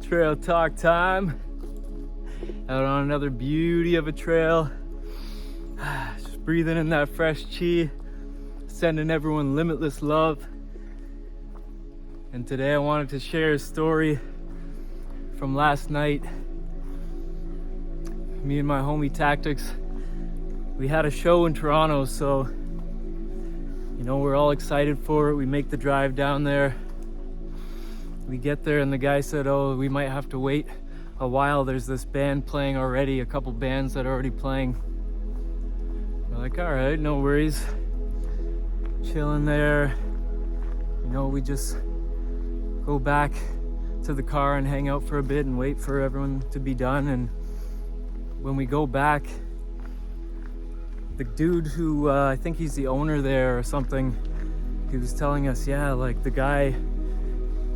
Trail talk time. Out on another beauty of a trail. Just breathing in that fresh chi. Sending everyone limitless love. And today I wanted to share a story from last night. Me and my homie Tactics, we had a show in Toronto, so we're all excited for it. We make the drive down there. We get there and the guy said, oh, we might have to wait a while. There's this band playing already, a couple bands that are already playing. We're like, all right, no worries. Chilling there. We just go back to the car and hang out for a bit and wait for everyone to be done. And when we go back, the dude who, I think he's the owner there or something, he was telling us, the guy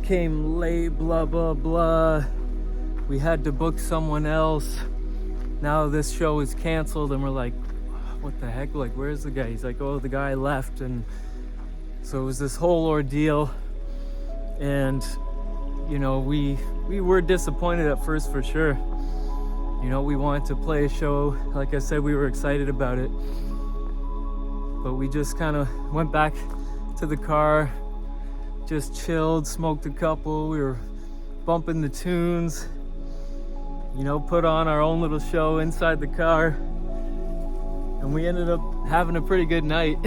came late, blah, blah, blah. We had to book someone else. Now this show is canceled. And we're like, what the heck? Like, where's the guy? He's like, oh, the guy left. And so it was this whole ordeal. And, we were disappointed at first for sure. We wanted to play a show. Like I said, we were excited about it. But we just kind of went back to the car, just chilled, smoked a couple. We were bumping the tunes, put on our own little show inside the car. And we ended up having a pretty good night.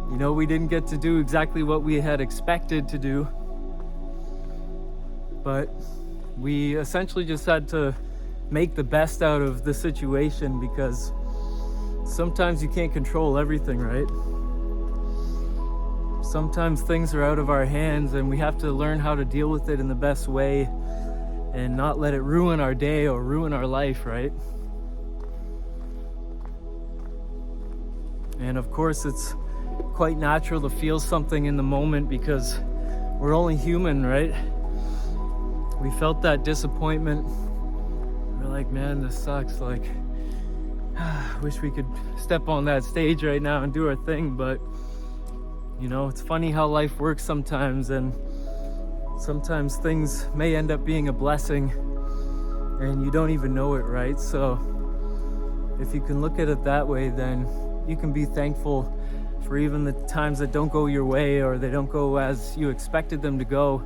We didn't get to do exactly what we had expected to do. But we essentially just had to make the best out of the situation because sometimes you can't control everything, right? Sometimes things are out of our hands and we have to learn how to deal with it in the best way and not let it ruin our day or ruin our life, right? And of course, it's quite natural to feel something in the moment because we're only human, right? We felt that disappointment. We're like, man, this sucks. Like, wish we could step on that stage right now and do our thing. But, it's funny how life works sometimes. And sometimes things may end up being a blessing and you don't even know it, right? So if you can look at it that way, then you can be thankful for even the times that don't go your way or they don't go as you expected them to go.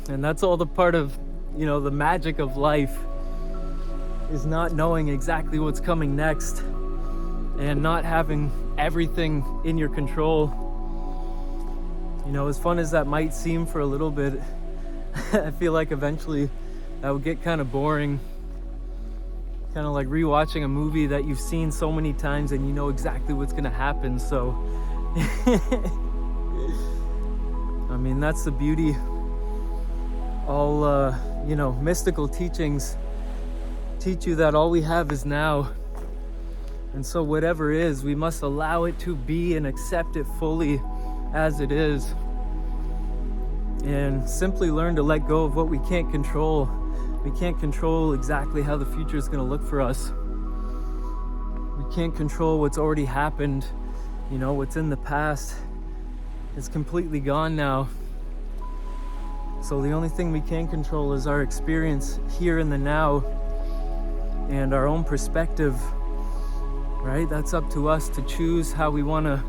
And that's all the part of, the magic of life is not knowing exactly what's coming next and not having everything in your control. As fun as that might seem for a little bit, I feel like eventually that would get kind of boring. Kind of like rewatching a movie that you've seen so many times and you know exactly what's going to happen. So, I mean, that's the beauty. All, mystical teachings teach you that all we have is now. And so whatever is, we must allow it to be and accept it fully as it is. And simply learn to let go of what we can't control. We can't control exactly how the future is going to look for us. We can't control what's already happened. What's in the past is completely gone now. So the only thing we can control is our experience here in the now and our own perspective, right? That's up to us to choose how we want to,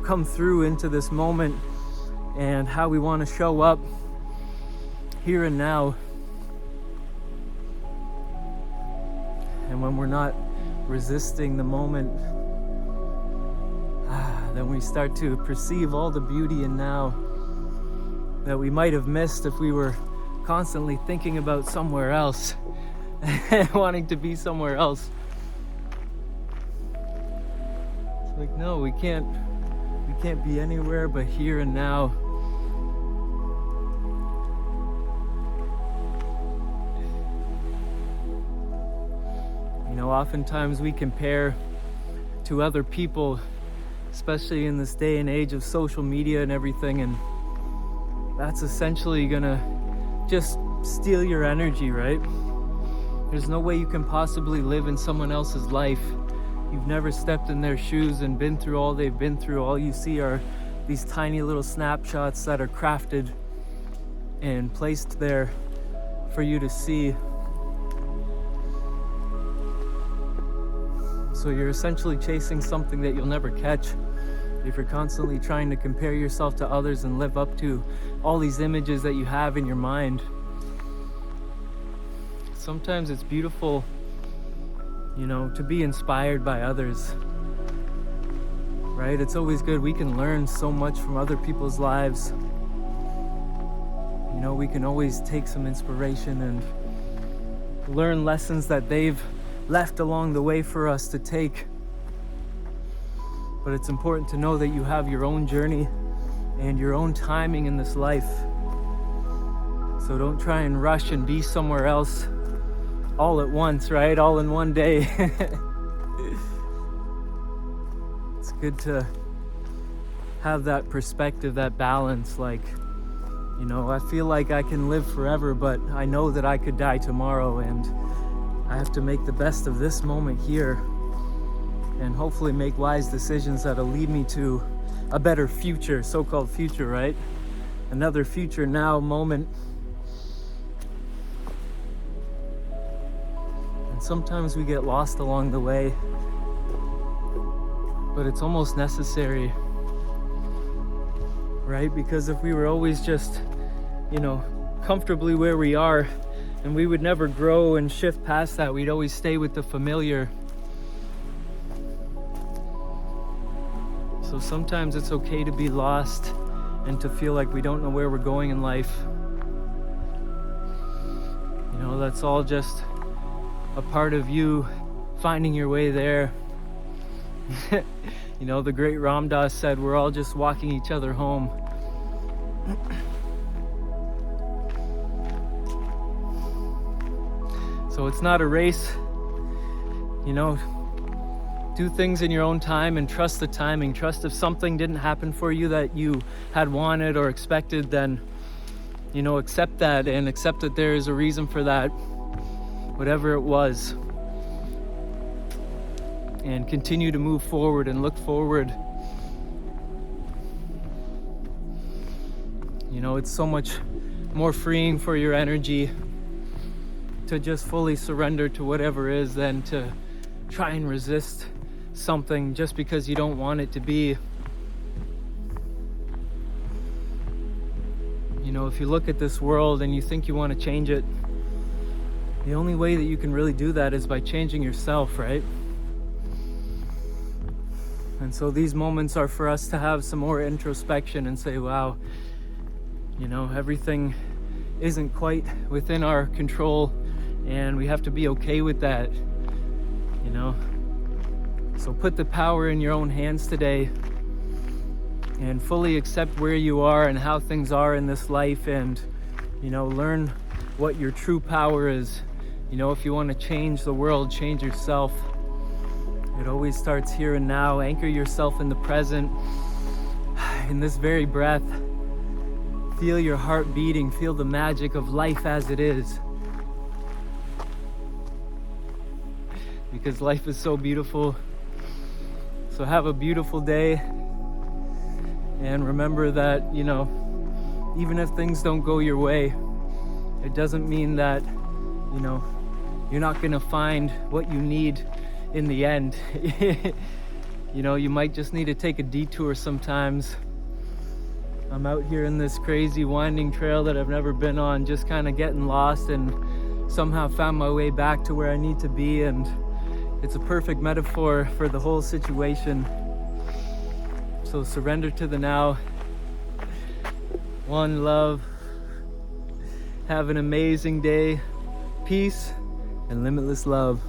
come through into this moment and how we want to show up here and now. And when we're not resisting the moment, then we start to perceive all the beauty in now that we might have missed if we were constantly thinking about somewhere else and wanting to be somewhere else. It's like, no, we can't be anywhere but here and now. Oftentimes we compare to other people, especially in this day and age of social media and everything, and that's essentially gonna just steal your energy, right? There's no way you can possibly live in someone else's life. You've never stepped in their shoes and been through all they've been through. All you see are these tiny little snapshots that are crafted and placed there for you to see. So you're essentially chasing something that you'll never catch if you're constantly trying to compare yourself to others and live up to all these images that you have in your mind. Sometimes it's beautiful, to be inspired by others, right? It's always good. We can learn so much from other people's lives. We can always take some inspiration and learn lessons that they've left along the way for us to take. But it's important to know that you have your own journey and your own timing in this life. So don't try and rush and be somewhere else all at once, right? All in one day. It's good to have that perspective, that balance. I feel like I can live forever, but I know that I could die tomorrow, and I have to make the best of this moment here and hopefully make wise decisions that'll lead me to a better future, so-called future, right? Another future now moment. And sometimes we get lost along the way, but it's almost necessary, right? Because if we were always just, comfortably where we are, and we would never grow and shift past that, we'd always stay with the familiar. So sometimes it's okay to be lost and to feel like we don't know where we're going in life. That's all just a part of you finding your way there. The great Ram Dass said, we're all just walking each other home. So it's not a race, do things in your own time and trust the timing. Trust if something didn't happen for you that you had wanted or expected, then, accept that and accept that there is a reason for that, whatever it was. And continue to move forward and look forward. It's so much more freeing for your energy to just fully surrender to whatever is than to try and resist something just because you don't want it to be. If you look at this world and you think you want to change it, the only way that you can really do that is by changing yourself, right? And so these moments are for us to have some more introspection and say, wow, everything isn't quite within our control, and we have to be okay with that, So put the power in your own hands today and fully accept where you are and how things are in this life, and, learn what your true power is. If you want to change the world, change yourself. It always starts here and now. Anchor yourself in the present, in this very breath. Feel your heart beating. Feel the magic of life as it is. Because life is so beautiful. So have a beautiful day. And remember that, even if things don't go your way, it doesn't mean that, you're not going to find what you need in the end. You might just need to take a detour sometimes. I'm out here in this crazy winding trail that I've never been on, just kind of getting lost, and somehow found my way back to where I need to be, and it's a perfect metaphor for the whole situation. So surrender to the now. One love. Have an amazing day. Peace and limitless love.